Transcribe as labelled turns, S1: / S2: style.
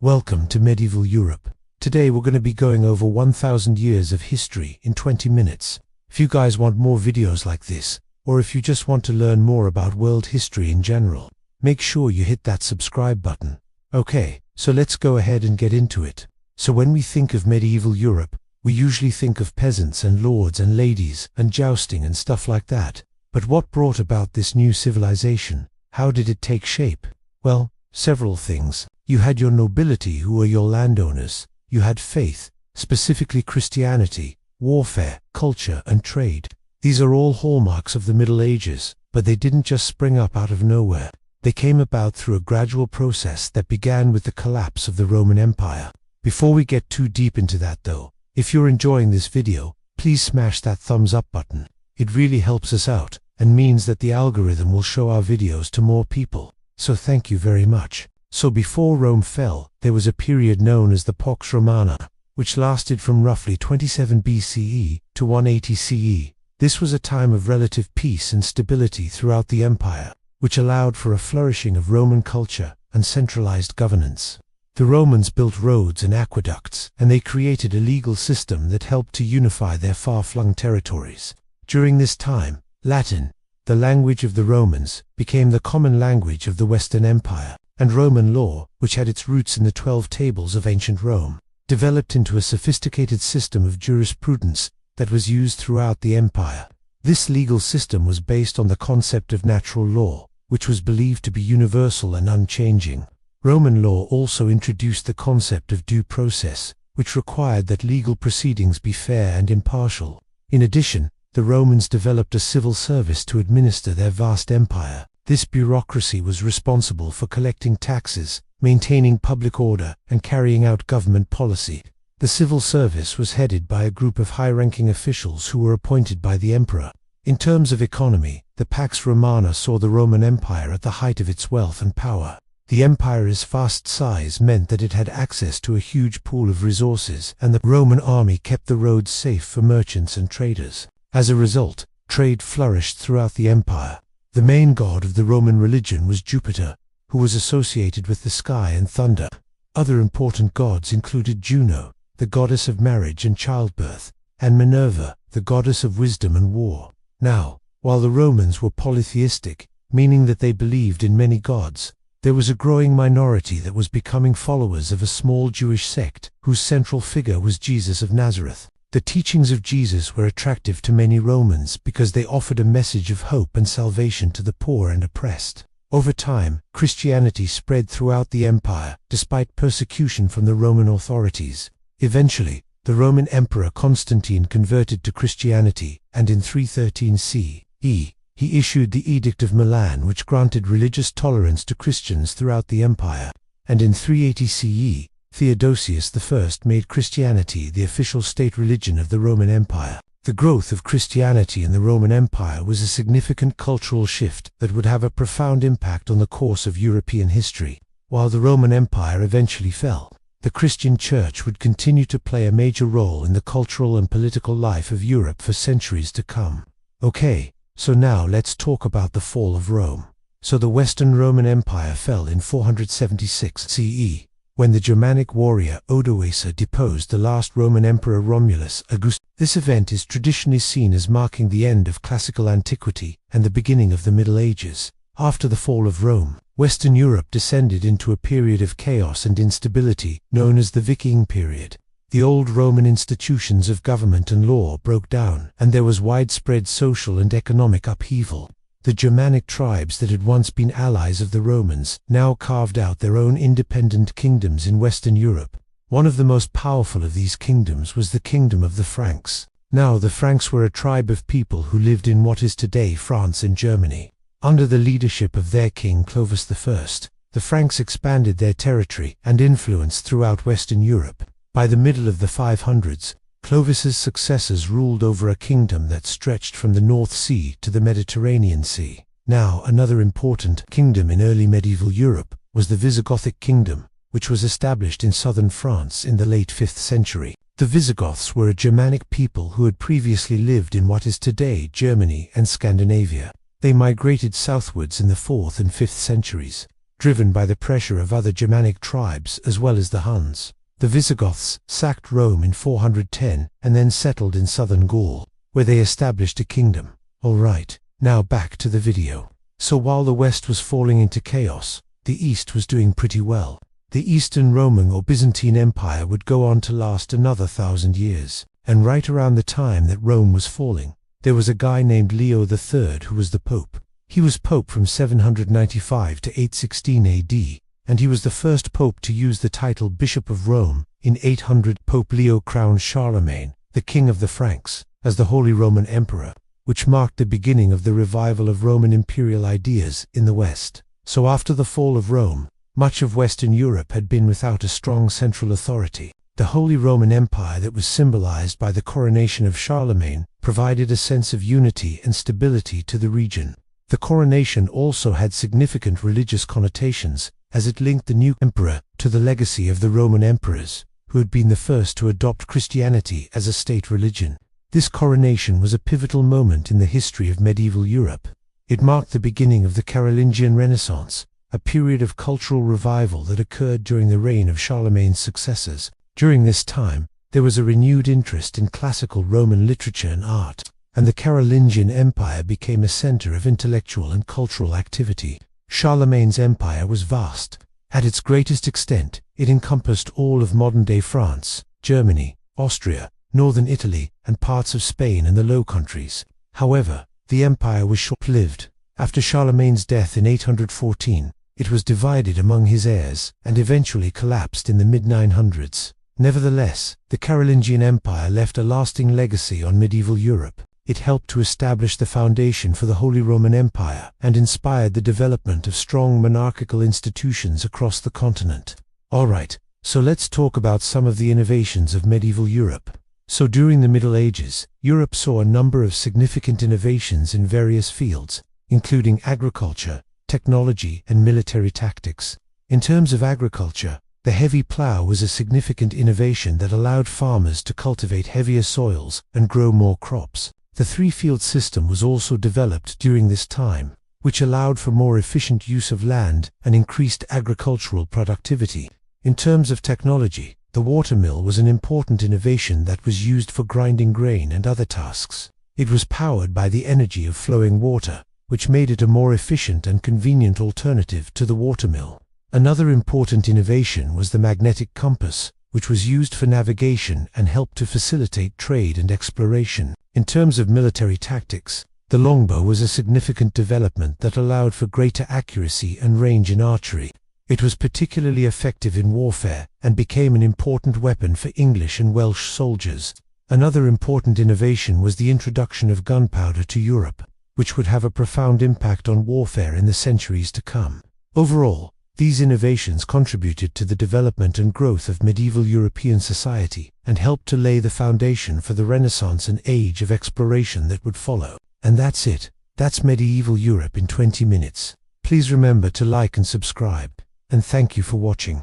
S1: Welcome to medieval Europe. Today we're going to be going over 1000 years of history in 20 minutes. If you guys want more videos like this, or if you just want to learn more about world history in general, make sure you hit that subscribe button. Okay, so let's go ahead and get into it. So when we think of medieval Europe, we usually think of peasants and lords and ladies and jousting and stuff like that. But what brought about this new civilization? How did it take shape? Well, several things. You had your nobility, who were your landowners. You had faith, specifically Christianity, warfare, culture, and trade. These are all hallmarks of the Middle Ages, but they didn't just spring up out of nowhere. They came about through a gradual process that began with the collapse of the Roman Empire. Before we get too deep into that though, if you're enjoying this video, please smash that thumbs up button. It really helps us out, and means that the algorithm will show our videos to more people. So thank you very much. So before Rome fell, there was a period known as the Pax Romana, which lasted from roughly 27 BCE to 180 CE. This was a time of relative peace and stability throughout the empire, which allowed for a flourishing of Roman culture and centralized governance. The Romans built roads and aqueducts, and they created a legal system that helped to unify their far-flung territories. During this time, Latin, the language of the Romans, became the common language of the Western Empire, and Roman law, which had its roots in the 12 tables of ancient Rome, developed into a sophisticated system of jurisprudence that was used throughout the empire. This legal system was based on the concept of natural law, which was believed to be universal and unchanging. Roman law also introduced the concept of due process, which required that legal proceedings be fair and impartial. In addition, the Romans developed a civil service to administer their vast empire. This bureaucracy was responsible for collecting taxes, maintaining public order, and carrying out government policy. The civil service was headed by a group of high-ranking officials who were appointed by the emperor. In terms of economy, the Pax Romana saw the Roman Empire at the height of its wealth and power. The empire's vast size meant that it had access to a huge pool of resources, and the Roman army kept the roads safe for merchants and traders. As a result, trade flourished throughout the empire. The main god of the Roman religion was Jupiter, who was associated with the sky and thunder. Other important gods included Juno, the goddess of marriage and childbirth, and Minerva, the goddess of wisdom and war. Now, while the Romans were polytheistic, meaning that they believed in many gods, there was a growing minority that was becoming followers of a small Jewish sect, whose central figure was Jesus of Nazareth. The teachings of Jesus were attractive to many Romans because they offered a message of hope and salvation to the poor and oppressed. Over time, Christianity spread throughout the empire, despite persecution from the Roman authorities. Eventually, the Roman Emperor Constantine converted to Christianity, and in 313 CE, he issued the Edict of Milan, which granted religious tolerance to Christians throughout the empire. And in 380 CE, Theodosius I made Christianity the official state religion of the Roman Empire. The growth of Christianity in the Roman Empire was a significant cultural shift that would have a profound impact on the course of European history. While the Roman Empire eventually fell, the Christian Church would continue to play a major role in the cultural and political life of Europe for centuries to come. Okay, so now let's talk about the fall of Rome. So the Western Roman Empire fell in 476 CE. When the Germanic warrior Odoacer deposed the last Roman Emperor Romulus Augustus. This event is traditionally seen as marking the end of classical antiquity and the beginning of the Middle Ages. After the fall of Rome, Western Europe descended into a period of chaos and instability known as the Viking period. The old Roman institutions of government and law broke down, and there was widespread social and economic upheaval. The Germanic tribes that had once been allies of the Romans now carved out their own independent kingdoms in Western Europe. One of the most powerful of these kingdoms was the kingdom of the Franks. Now the Franks were a tribe of people who lived in what is today France and Germany. Under the leadership of their king Clovis I, the Franks expanded their territory and influence throughout Western Europe. By the middle of the 500s, Clovis's successors ruled over a kingdom that stretched from the North Sea to the Mediterranean Sea. Now, another important kingdom in early medieval Europe was the Visigothic kingdom, which was established in southern France in the late 5th century. The Visigoths were a Germanic people who had previously lived in what is today Germany and Scandinavia. They migrated southwards in the 4th and 5th centuries. driven by the pressure of other Germanic tribes as well as the Huns. The Visigoths sacked Rome in 410 and then settled in southern Gaul, where they established a kingdom. Alright, now back to the video. So while the West was falling into chaos, the East was doing pretty well. The Eastern Roman or Byzantine Empire would go on to last another 1,000 years. And right around the time that Rome was falling, there was a guy named Leo III who was the Pope. He was Pope from 795 to 816 AD, and he was the first Pope to use the title Bishop of Rome. In 800, Pope Leo crowned Charlemagne, the King of the Franks, as the Holy Roman Emperor, which marked the beginning of the revival of Roman imperial ideas in the West. So after the fall of Rome, much of Western Europe had been without a strong central authority. The Holy Roman Empire that was symbolized by the coronation of Charlemagne provided a sense of unity and stability to the region. The coronation also had significant religious connotations, as it linked the new emperor to the legacy of the Roman emperors, who had been the first to adopt Christianity as a state religion. This coronation was a pivotal moment in the history of medieval Europe. It marked the beginning of the Carolingian Renaissance, a period of cultural revival that occurred during the reign of Charlemagne's successors. During this time, there was a renewed interest in classical Roman literature and art, and the Carolingian Empire became a center of intellectual and cultural activity. Charlemagne's empire was vast. At its greatest extent, it encompassed all of modern-day France, Germany, Austria, northern Italy, and parts of Spain and the Low Countries. However, the empire was short-lived. After Charlemagne's death in 814, it was divided among his heirs and eventually collapsed in the mid-900s. Nevertheless, the Carolingian Empire left a lasting legacy on medieval Europe. It helped to establish the foundation for the Holy Roman Empire and inspired the development of strong monarchical institutions across the continent. Alright, so let's talk about some of the innovations of medieval Europe. So during the Middle Ages, Europe saw a number of significant innovations in various fields, including agriculture, technology, and military tactics. In terms of agriculture, the heavy plough was a significant innovation that allowed farmers to cultivate heavier soils and grow more crops. The three-field system was also developed during this time, which allowed for more efficient use of land and increased agricultural productivity. In terms of technology, the watermill was an important innovation that was used for grinding grain and other tasks. It was powered by the energy of flowing water, which made it a more efficient and convenient alternative to the watermill. Another important innovation was the magnetic compass, which was used for navigation and helped to facilitate trade and exploration. In terms of military tactics, the longbow was a significant development that allowed for greater accuracy and range in archery. It was particularly effective in warfare and became an important weapon for English and Welsh soldiers. Another important innovation was the introduction of gunpowder to Europe, which would have a profound impact on warfare in the centuries to come. Overall, these innovations contributed to the development and growth of medieval European society and helped to lay the foundation for the Renaissance and age of exploration that would follow. And that's it. That's medieval Europe in 20 minutes. Please remember to like and subscribe. And thank you for watching.